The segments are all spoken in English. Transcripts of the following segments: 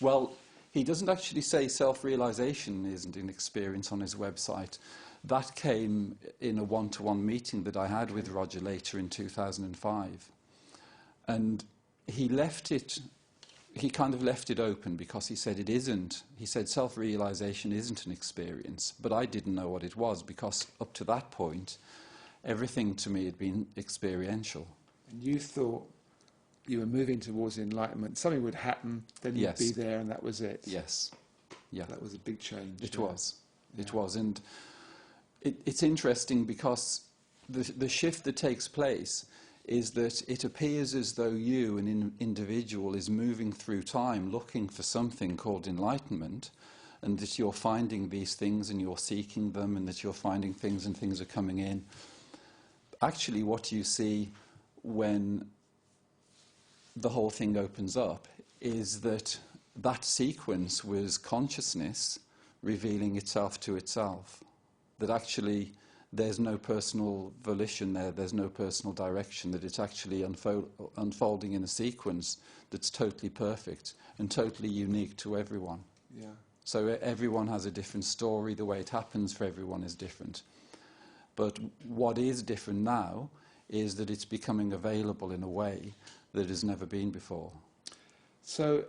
Well, he doesn't actually say self-realization isn't an experience on his website. That came in a one-to-one meeting that I had with Roger later in 2005. And he kind of left it open because he said it isn't. He said self-realization isn't an experience, but I didn't know what it was because up to that point, everything to me had been experiential. And you thought you were moving towards enlightenment. Something would happen, then you'd be there, and that was it. Yes. Yeah. That was a big change. It was. It was. And it's interesting because the shift that takes place is that it appears as though you, an individual, is moving through time looking for something called enlightenment, and that you're finding these things and you're seeking them, and that you're finding things and things are coming in. Actually, what you see when the whole thing opens up is that that sequence was consciousness revealing itself to itself. That actually there's no personal volition there, there's no personal direction, that it's actually unfolding in a sequence that's totally perfect and totally unique to everyone. Yeah. So everyone has a different story, the way it happens for everyone is different. But what is different now is that it's becoming available in a way that has never been before. So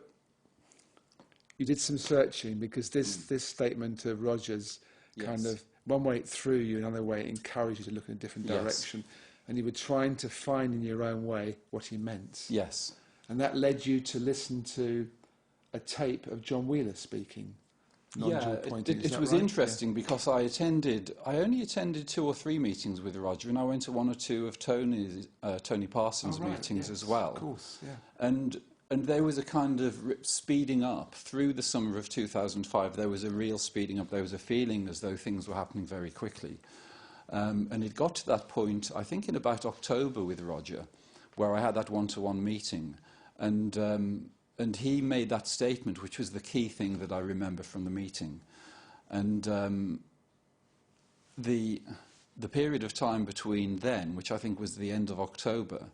you did some searching because this statement of Roger's kind of, one way it threw you, another way it encouraged you to look in a different direction. And you were trying to find in your own way what he meant. Yes. And that led you to listen to a tape of John Wheeler speaking. It was interesting because I only attended 2 or 3 meetings with Roger, and I went to 1 or 2 of Tony Parsons' meetings as well. Of course, yeah. And there was a kind of speeding up through the summer of 2005. There was a real speeding up. There was a feeling as though things were happening very quickly. And it got to that point, I think in about October with Roger, where I had that one-to-one meeting. And he made that statement, which was the key thing that I remember from the meeting. And the period of time between then, which I think was the end of October,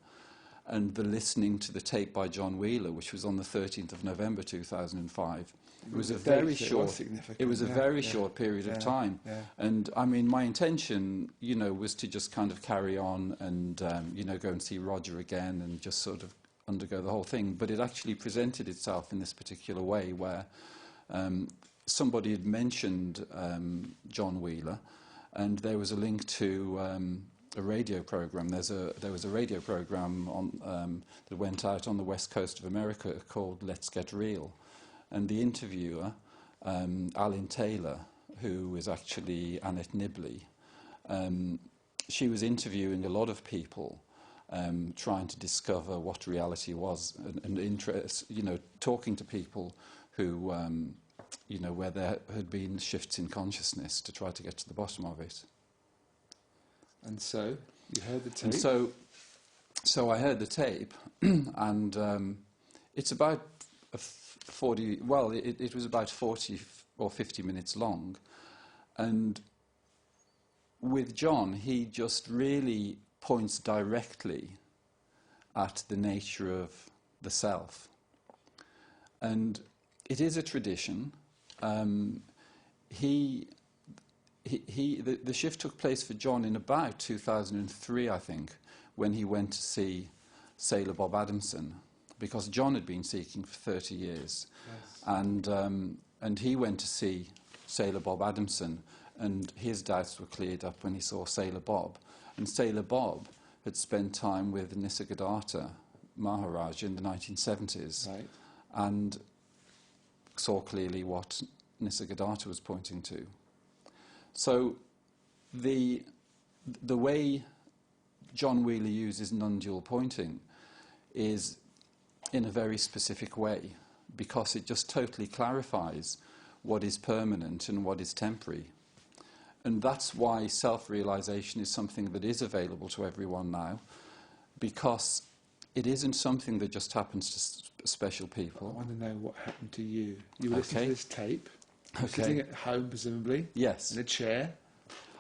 and the listening to the tape by John Wheeler, which was on the 13th of November 2005, it was a very short period of time. Yeah. And I mean, my intention, was to just kind of carry on and go and see Roger again and just sort of undergo the whole thing. But it actually presented itself in this particular way where somebody had mentioned John Wheeler, and there was a link to a radio program. There was a radio program on that went out on the west coast of America called Let's Get Real, and the interviewer, Alan Taylor, who is actually Annette Nibley, she was interviewing a lot of people, trying to discover what reality was, and interest, talking to people who, where there had been shifts in consciousness to try to get to the bottom of it. And so you heard the tape. And so I heard the tape, and it's about 40. Well, it was about 40 or 50 minutes long, and with John, he just really points directly at the nature of the self. And it is a tradition. The shift took place for John in about 2003, I think, when he went to see Sailor Bob Adamson, because John had been seeking for 30 years. Yes. And he went to see Sailor Bob Adamson, and his doubts were cleared up when he saw Sailor Bob. And Sailor Bob had spent time with Nisargadatta Maharaj in the 1970s, right, and saw clearly what Nisargadatta was pointing to. So the way John Wheeler uses non-dual pointing is in a very specific way, because it just totally clarifies what is permanent and what is temporary. And that's why self-realization is something that is available to everyone now, because it isn't something that just happens to special people. I want to know what happened to you. You were listening to this tape, sitting at home presumably, yes, in a chair.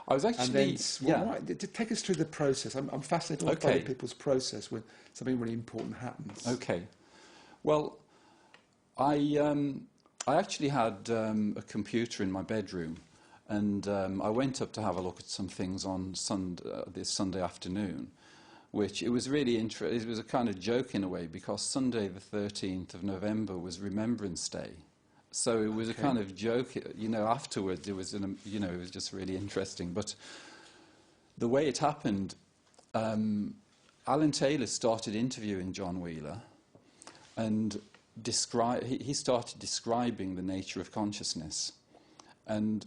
I was actually... Take us through the process. I'm fascinated by other people's process when something really important happens. Okay. Well, I actually had a computer in my bedroom, and I went up to have a look at some things on this Sunday afternoon, which it was really it was a kind of joke in a way, because Sunday the 13th of November was Remembrance Day. So it was a kind of joke, you know, afterwards it was, you know, it was just really interesting. But the way it happened, Alan Taylor started interviewing John Wheeler, and he started describing the nature of consciousness. And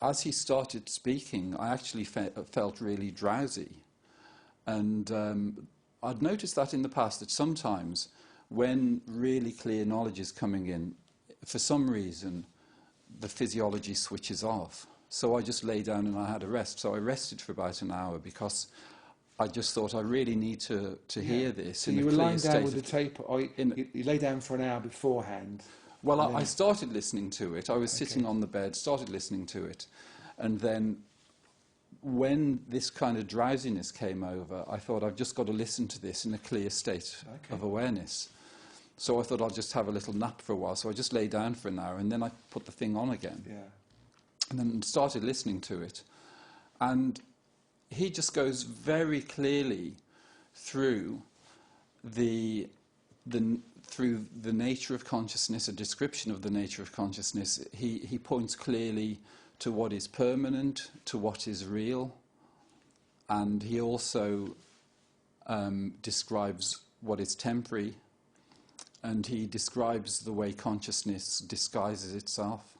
as he started speaking, I actually felt really drowsy. And I'd noticed that in the past, that sometimes when really clear knowledge is coming in, for some reason, the physiology switches off. So I just lay down and I had a rest. So I rested for about an hour, because I just thought I really need to hear this. So you were lying down with the tape, or you lay down for an hour beforehand? Well, I started listening to it. I was sitting on the bed, started listening to it. And then when this kind of drowsiness came over, I thought, I've just got to listen to this in a clear state of awareness. So I thought I'll just have a little nap for a while. So I just lay down for an hour, and then I put the thing on again. Yeah. And then started listening to it. And he just goes very clearly through the nature of consciousness, a description of the nature of consciousness. He points clearly to what is permanent, to what is real, and he also describes what is temporary, and he describes the way consciousness disguises itself.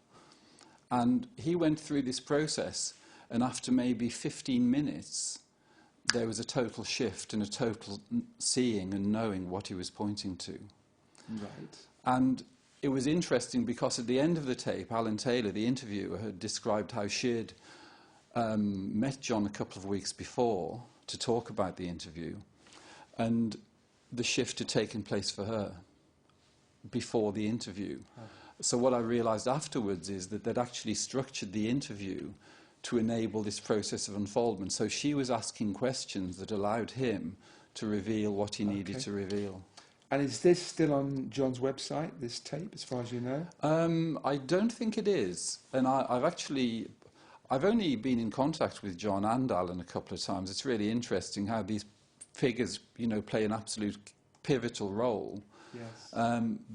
And he went through this process, and after maybe 15 minutes, there was a total shift and a total seeing and knowing what he was pointing to. Right. And it was interesting, because at the end of the tape, Alan Taylor, the interviewer, had described how she'd met John a couple of weeks before to talk about the interview, and the shift had taken place for her before the interview. Oh. So what I realised afterwards is that they'd actually structured the interview to enable this process of unfoldment. So she was asking questions that allowed him to reveal what he needed to reveal. And is this still on John's website, this tape, as far as you know? I don't think it is. And I've only been in contact with John and Alan a couple of times. It's really interesting how these figures, you know, play an absolute pivotal role. Yes.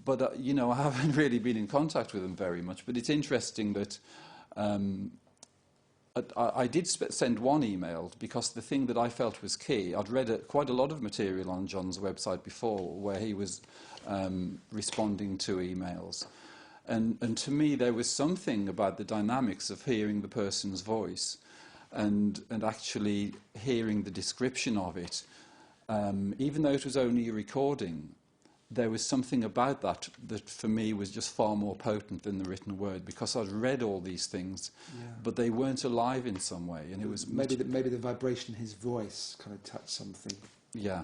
But, you know, I haven't really been in contact with them very much. But it's interesting that I did send one email, because the thing that I felt was key, I'd read quite a lot of material on John's website before where he was responding to emails. And to me, there was something about the dynamics of hearing the person's voice and actually hearing the description of it. Even though it was only a recording, there was something about that for me was just far more potent than the written word, because I'd read all these things, but they weren't alive in some way, and it was maybe the vibration in his voice kind of touched something. Yeah.